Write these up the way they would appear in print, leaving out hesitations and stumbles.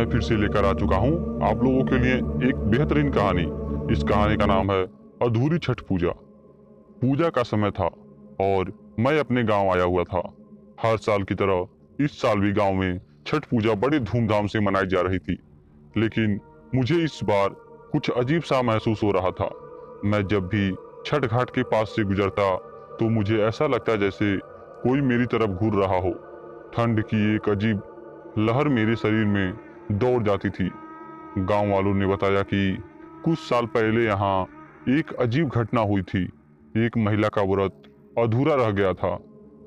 मैं फिर से लेकर आ चुका हूँ आप लोगों के लिए एक बेहतरीन कहानी। इस कहानी का नाम है अधूरी छठ पूजा। पूजा का समय था और मैं अपने गांव आया हुआ था। हर साल की तरह इस साल भी गांव में छठ पूजा बड़े धूमधाम से मनाई जा रही थी, लेकिन मुझे इस बार कुछ अजीब सा महसूस हो रहा था। मैं जब भी छठ घाट के पास से गुजरता तो मुझे ऐसा लगता जैसे कोई मेरी तरफ घूर रहा हो। ठंड की एक अजीब लहर मेरे शरीर में दौड़ जाती थी। गांव वालों ने बताया कि कुछ साल पहले यहाँ एक अजीब घटना हुई थी। एक महिला का व्रत अधूरा रह गया था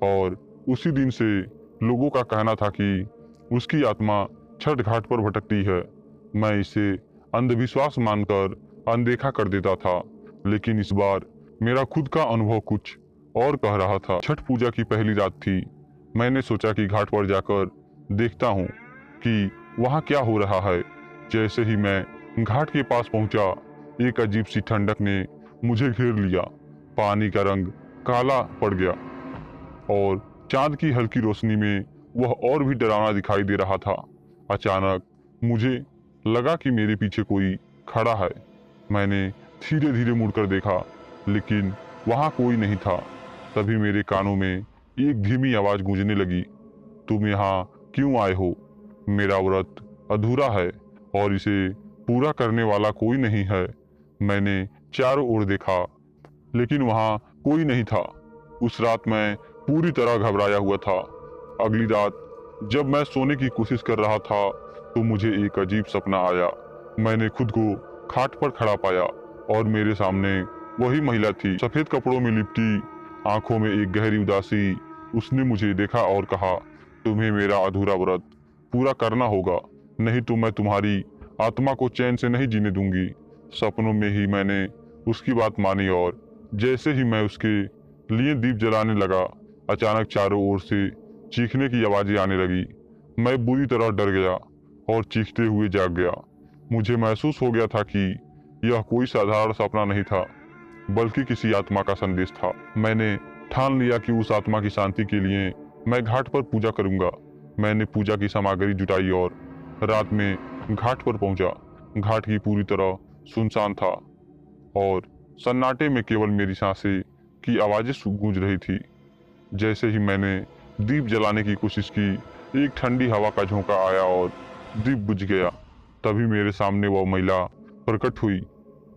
और उसी दिन से लोगों का कहना था कि उसकी आत्मा छठ घाट पर भटकती है। मैं इसे अंधविश्वास मानकर अनदेखा कर देता था, लेकिन इस बार मेरा खुद का अनुभव कुछ और कह रहा था। छठ पूजा की पहली रात थी। मैंने सोचा कि घाट पर जाकर देखता हूँ कि वहाँ क्या हो रहा है। जैसे ही मैं घाट के पास पहुंचा, एक अजीब सी ठंडक ने मुझे घेर लिया। पानी का रंग काला पड़ गया और चांद की हल्की रोशनी में वह और भी डरावना दिखाई दे रहा था। अचानक मुझे लगा कि मेरे पीछे कोई खड़ा है। मैंने धीरे धीरे मुड़कर देखा, लेकिन वहाँ कोई नहीं था। तभी मेरे कानों में एक धीमी आवाज गूंजने लगी, तुम यहाँ क्यों आए हो? मेरा व्रत अधूरा है और इसे पूरा करने वाला कोई नहीं है। मैंने चारों ओर देखा, लेकिन वहाँ कोई नहीं था। उस रात मैं पूरी तरह घबराया हुआ था। अगली रात जब मैं सोने की कोशिश कर रहा था तो मुझे एक अजीब सपना आया। मैंने खुद को खाट पर खड़ा पाया और मेरे सामने वही महिला थी, सफेद कपड़ों में लिपटी, आंखों में एक गहरी उदासी। उसने मुझे देखा और कहा, तुम्हें मेरा अधूरा व्रत पूरा करना होगा, नहीं तो मैं तुम्हारी आत्मा को चैन से नहीं जीने दूंगी। सपनों में ही मैंने उसकी बात मानी और जैसे ही मैं उसके लिए दीप जलाने लगा, अचानक चारों ओर से चीखने की आवाजें आने लगी। मैं बुरी तरह डर गया और चीखते हुए जाग गया। मुझे महसूस हो गया था कि यह कोई साधारण सपना नहीं था, बल्कि किसी आत्मा का संदेश था। मैंने ठान लिया कि उस आत्मा की शांति के लिए मैं घाट पर पूजा करूंगा। मैंने पूजा की सामग्री जुटाई और रात में घाट पर पहुंचा। घाट की पूरी तरह सुनसान था और सन्नाटे में केवल मेरी सांसें की आवाजें गूंज रही थी। जैसे ही मैंने दीप जलाने की कोशिश की, एक ठंडी हवा का झोंका आया और दीप बुझ गया। तभी मेरे सामने वह महिला प्रकट हुई।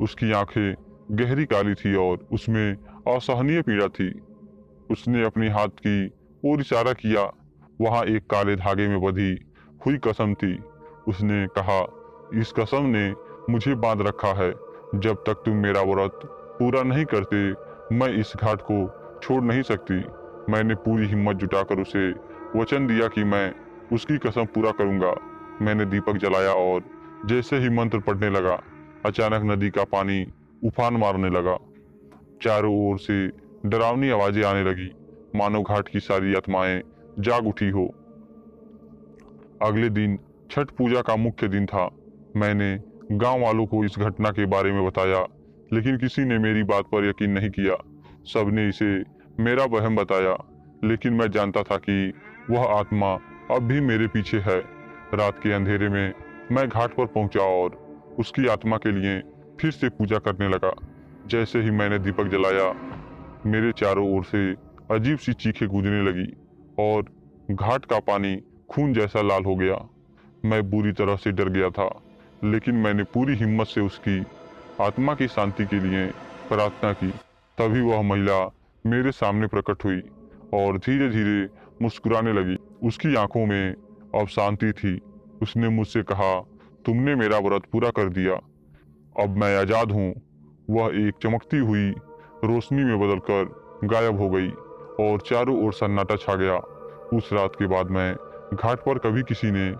उसकी आंखें गहरी काली थी और उसमें असहनीय पीड़ा थी। उसने अपने हाथ की ओर इशारा किया। वहां एक काले धागे में बंधी हुई कसम थी। उसने कहा, इस कसम ने मुझे बांध रखा है। जब तक तुम मेरा व्रत पूरा नहीं करते, मैं इस घाट को छोड़ नहीं सकती। मैंने पूरी हिम्मत जुटाकर उसे वचन दिया कि मैं उसकी कसम पूरा करूंगा। मैंने दीपक जलाया और जैसे ही मंत्र पढ़ने लगा, अचानक नदी का पानी उफान मारने लगा। चारों ओर से डरावनी आवाजें आने लगी, मानो घाट की सारी आत्माएं जाग उठी हो। अगले दिन छठ पूजा का मुख्य दिन था। मैंने गांव वालों को इस घटना के बारे में बताया, लेकिन किसी ने मेरी बात पर यकीन नहीं किया। सबने इसे मेरा वहम बताया, लेकिन मैं जानता था कि वह आत्मा अब भी मेरे पीछे है। रात के अंधेरे में मैं घाट पर पहुंचा और उसकी आत्मा के लिए फिर से पूजा करने लगा। जैसे ही मैंने दीपक जलाया, मेरे चारों ओर से अजीब सी चीखें गूंजने लगी और घाट का पानी खून जैसा लाल हो गया। मैं बुरी तरह से डर गया था, लेकिन मैंने पूरी हिम्मत से उसकी आत्मा की शांति के लिए प्रार्थना की। तभी वह महिला मेरे सामने प्रकट हुई और धीरे धीरे मुस्कुराने लगी। उसकी आंखों में अब शांति थी। उसने मुझसे कहा, तुमने मेरा व्रत पूरा कर दिया, अब मैं आजाद हूँ। वह एक चमकती हुई रोशनी में बदलकर गायब हो गई और चारों ओर सन्नाटा छा गया। उस रात के बाद मैं घाट पर कभी किसी ने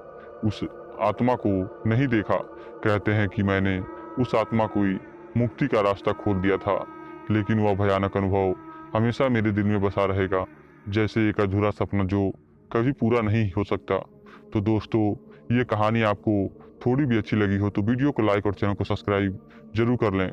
उस आत्मा को नहीं देखा। कहते हैं कि मैंने उस आत्मा को मुक्ति का रास्ता खोल दिया था, लेकिन वह भयानक अनुभव हमेशा मेरे दिल में बसा रहेगा, जैसे एक अधूरा सपना जो कभी पूरा नहीं हो सकता। तो दोस्तों, ये कहानी आपको थोड़ी भी अच्छी लगी हो तो वीडियो को लाइक और चैनल को सब्सक्राइब जरूर कर लें।